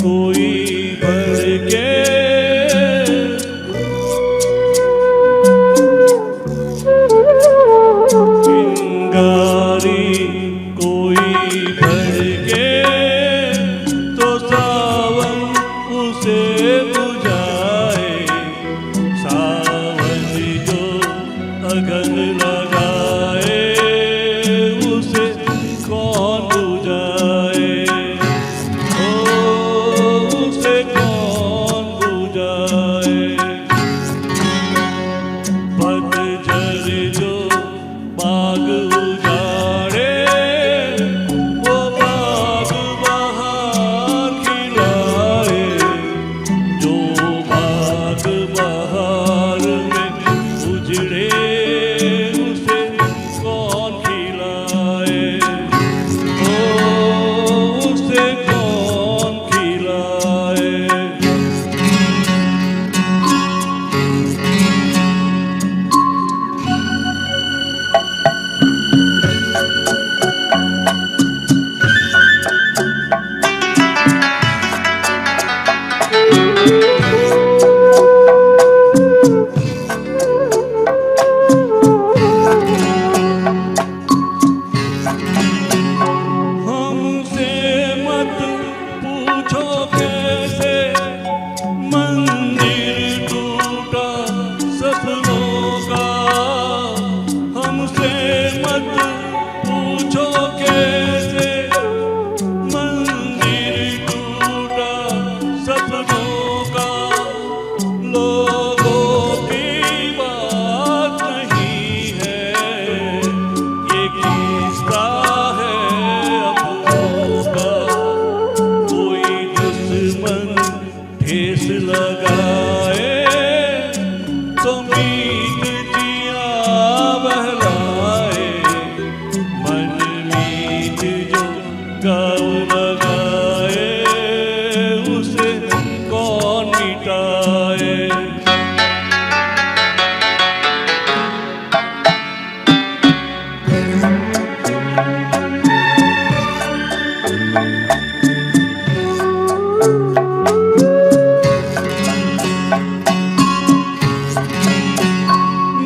कोई भड़के, चिंगारी कोई भड़के, तो सावन उसे बुझाए। सावन जो अगन लगाए, उसे कौन बुझाए? उसे कौन बुझाए? पतझड़ जो बाग उजाड़े, वो बाग बहार खिलाए। जो बाग बहार में उजड़े, उसे कौन खिलाए? उसे कौन खिलाए? हमसे मत पूछो कैसे मंदिर टूटा सपनों का। हमसे मत पूछो कैसे मंदिर टूटा सपनों का। लोगों की बात नहीं है, ये किस्सा है अपनों का। कोई दुश्मन ठेस लगाए, तो मीत जिया बहलाए। मन मीत जो गाँव लगाए, उसे कौन मिटाए?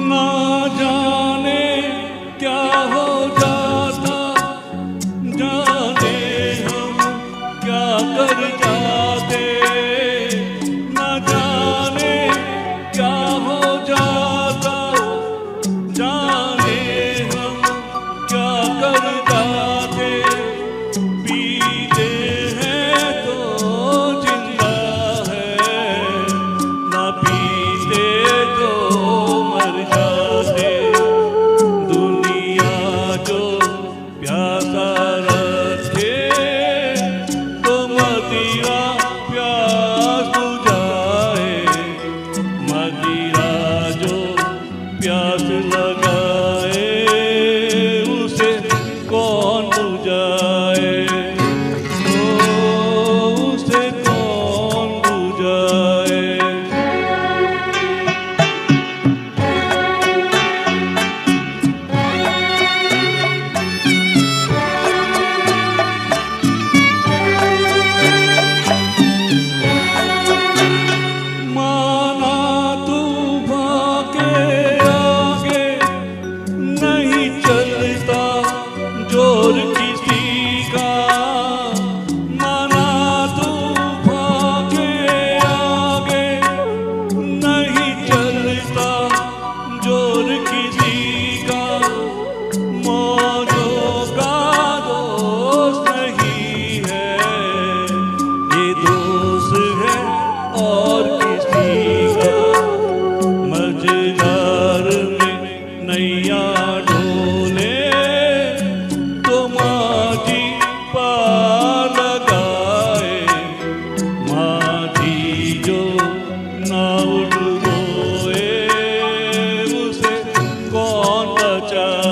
ना जाने क्या हो जाता, जाने हम क्या कर जाते। ना जाने क्या हो जाता, जाने हम क्या कर जाते। पीते हैं तो जिंदा है, ना पीते तो मर जाते। दुनिया जो प्यासा रखे, तो मदिरा प्यास बुझाए। मदिरा जो प्यास लगाए, उसे कौन बुझाए? उसे कौन बुझाए? माना तूफान के आगे नहीं चलता जोर किसी का। माना तूफान के आगे नहीं चलता जोर किसी का। मौजों का दोस्त नहीं है, ये दोस्त है और किसी का। मझधार में नैया ढोले, तो माझी पार लगाए। माझी जो नाव डुबोए, उसे कौन बचाए?